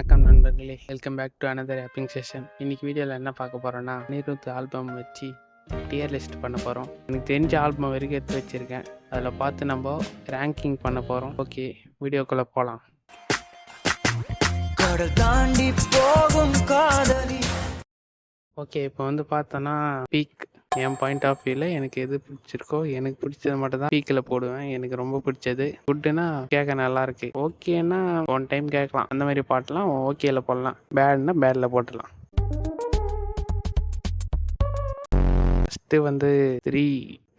வணக்கம் நண்பர்களே, welcome back to another ஆப்பிங் செஷன். இன்னைக்கு வீடியோவில் என்ன பார்க்க போகிறோன்னா, அனிருத் ஆல்பம் வச்சு டியர் லிஸ்ட் பண்ண போகிறோம். எனக்கு தெரிஞ்ச ஆல்பம் வரைக்கும் எடுத்து வச்சுருக்கேன். அதில் பார்த்து நம்ம ரேங்கிங் பண்ண போகிறோம். ஓகே, வீடியோக்குள்ளே போகலாம். ஓகே, இப்போ வந்து பார்த்தோன்னா பீக் என் பாயிண்ட் ஆஃப் வியூவில் எனக்கு எது பிடிச்சிருக்கோ, எனக்கு பிடிச்சது மட்டும் தான் பீக்கில் போடுவேன். எனக்கு ரொம்ப பிடிச்சது குட்டுனா கேட்க நல்லா இருக்கு, ஓகேன்னா ஒன் டைம் கேட்கலாம். அந்த மாதிரி பாட்டெலாம் ஓகேல போடலாம், பேட்னா பேடில் போட்டுடலாம். ஃபஸ்ட்டு வந்து 3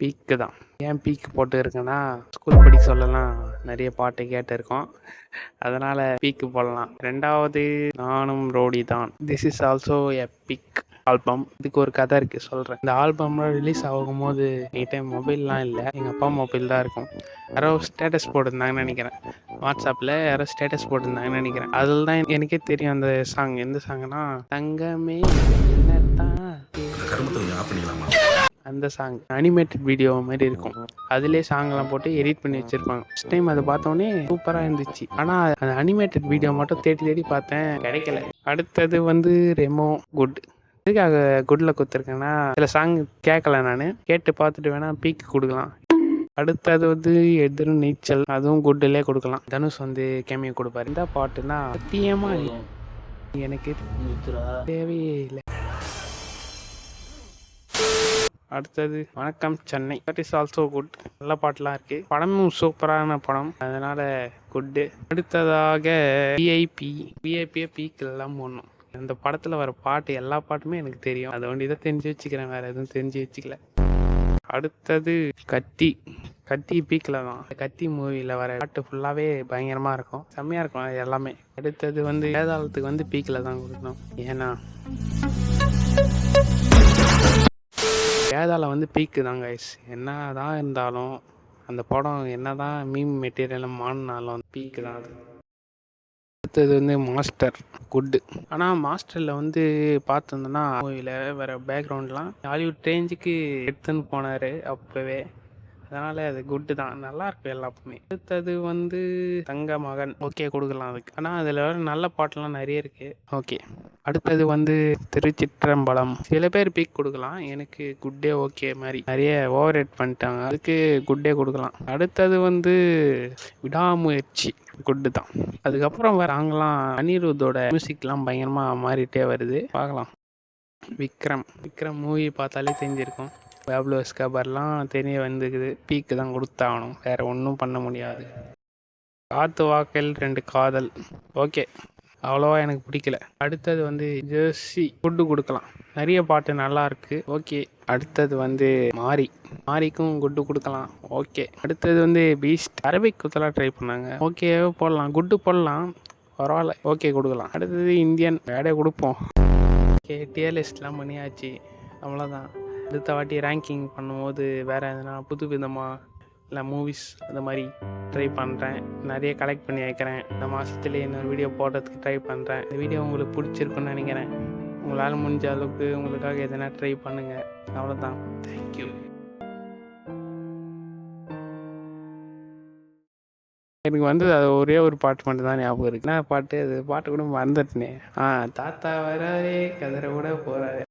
பீக்கு தான். ஏன் பீக் போட்டு இருக்குன்னா, ஸ்கூல் படிக்க சொல்லலாம் நிறைய பாட்டு கேட்டிருக்கோம், அதனால் பீக்கு போடலாம். ரெண்டாவது Naanum Rowdy Dhaan. This is also a big album. இதுக்கு ஒரு கதை இருக்குது, சொல்கிறேன். இந்த ஆல்பம்லாம் ரிலீஸ் ஆகும்போது டைம் மொபைல்லாம் இல்லை, எங்கள் அப்பா மொபைல் தான் இருக்கும். யாரோ ஸ்டேட்டஸ் போட்டிருந்தாங்கன்னு நினைக்கிறேன், வாட்ஸ்அப்பில் யாரோ ஸ்டேட்டஸ் போட்டிருந்தாங்கன்னு நினைக்கிறேன். அதில் தான் எனக்கே தெரியும் அந்த சாங். எந்த சாங்னா, தங்கமே என்னத்தான் அந்த சாங். அனிமேட்டட் வீடியோ மாதிரி இருக்கும், அதிலே சாங்லாம் போட்டு எடிட் பண்ணி வச்சுருப்பாங்க. ஃபஸ்ட் டைம் அதை பார்த்தோன்னே சூப்பராக இருந்துச்சு. ஆனால் அந்த அனிமேட்டட் வீடியோ மட்டும் தேடி தேடி பார்த்தேன், கிடைக்கல. அடுத்தது வந்து ரெமோ குட். எதுக்காக குட்டில் கொடுத்துருக்கேன்னா, சில சாங் கேட்கல, நான் கேட்டு பார்த்துட்டு வேணால் பீக்கு கொடுக்கலாம். அடுத்தது வந்து எதிரும் நீச்சல், அதுவும் குட்டிலே கொடுக்கலாம். தனுஷ் வந்து கேமியோ கொடுப்பாரு. இந்த பாட்டுனா சத்தியமாக எனக்கு தேவையே இல்லை. அடுத்தது வணக்கம் Chennai, that is also good. நல்ல பாட்டுலாம் இருக்குது, படமும் சூப்பரான படம், அதனால் குட்டு. அடுத்ததாக விஐபியை பீக்கெல்லாம் போடணும். அந்த படத்தில் வர பாட்டு எல்லா பாட்டுமே எனக்கு தெரியும், அதை ஒண்டி தான் தெரிஞ்சு வச்சுக்கிறேன், வேறு எதுவும் தெரிஞ்சு வச்சுக்கல. அடுத்தது கத்தி பீக்கில் தான். கத்தி மூவியில் வர பாட்டு ஃபுல்லாகவே பயங்கரமாக இருக்கும், செம்மையாக இருக்கும் அது எல்லாமே. அடுத்தது வந்து வேதாளத்துக்கு வந்து பீக்கில் தான் கொடுக்கணும். ஏன்னா வேதாளம் வந்து பீக்கு தான் கைஸ். என்ன தான் இருந்தாலும் அந்த படம் என்ன தான் மீம் மெட்டீரியல் மாறினாலும் பீக்கு தான் அது. அடுத்தது வந்து மாஸ்டர் குட்டு. ஆனால் மாஸ்டரில் வந்து பார்த்துருந்தோன்னா, மூவியில் வேறு பேக்ரவுண்ட்லாம் ஹாலிவுட் ரேஞ்சுக்கு எடுத்துன்னு போனார் அப்போவே, அதனால் அது குட்டு தான், நல்லாயிருக்கும் எல்லாப்புமே. அடுத்தது வந்து தங்க மகன், ஓகே கொடுக்கலாம் அதுக்கு. ஆனால் அதில் வர நல்ல பாட்டெலாம் நிறைய இருக்குது, ஓகே. அடுத்தது வந்து திருச்சிற்றம்பலம். சில பேர் பீக் கொடுக்கலாம், எனக்கு குட்டே ஓகே மாதிரி. நிறைய ஓவர் ரேட் பண்ணிட்டாங்க, அதுக்கு குட்டே கொடுக்கலாம். அடுத்தது வந்து விடாமுயற்சி, குட்டு தான். அதுக்கப்புறம் வராங்களாம் அனிருத்தோட மியூசிக்லாம் பயங்கரமாக மாறிட்டே வருது, பார்க்கலாம். விக்ரம் மூவி பார்த்தாலே தெரிஞ்சிருக்கும், பேப்லோ எஸ்கோபார்லாம் தெரிய வந்துக்குது, பீக்கு தான் கொடுத்தாகணும், வேறு ஒன்றும் பண்ண முடியாது. காத்து வாக்கல் 2 காதல், ஓகே, அவ்வளோவா எனக்கு பிடிக்கல. அடுத்தது வந்து ஜெர்சி குட்டு கொடுக்கலாம், நிறைய பாட்டு நல்லா இருக்கு, ஓகே. அடுத்தது வந்து மாரிக்கும் குட்டு கொடுக்கலாம், ஓகே. அடுத்தது வந்து பீஸ்ட், அரபிக் குத்தலாம் ட்ரை பண்ணாங்க, ஓகே போடலாம், குட்டு போடலாம், பரவாயில்ல, ஓகே கொடுக்கலாம். அடுத்தது இந்தியன், வேடே கொடுப்போம். ஓகே, டியர் லிஸ்ட்லாம் பண்ணியாச்சு, அவ்வளோதான். அடுத்த வாட்டி ரேங்கிங் பண்ணும்போது வேறு எதனா புது விதமாக இல்லை மூவிஸ் அந்த மாதிரி ட்ரை பண்ணுறேன், நிறைய கலெக்ட் பண்ணி வைக்கிறேன். இந்த மாதத்துலேயே இன்னொரு வீடியோ போடுறதுக்கு ட்ரை பண்ணுறேன். இந்த வீடியோ உங்களுக்கு பிடிச்சிருக்குன்னு நினைக்கிறேன். உங்களால் முடிஞ்ச அளவுக்கு உங்களுக்காக எதனா ட்ரை பண்ணுங்கள், அவ்வளோதான். தேங்க்யூ. எனக்கு வந்து அது ஒரே ஒரு பாட்டு மட்டும் தான் ஞாபகம் இருக்குது. என்ன பாட்டு அது? பாட்டு கூட மறந்துட்டேனே. தாத்தா வராரே கதற கூட போகிறாரு.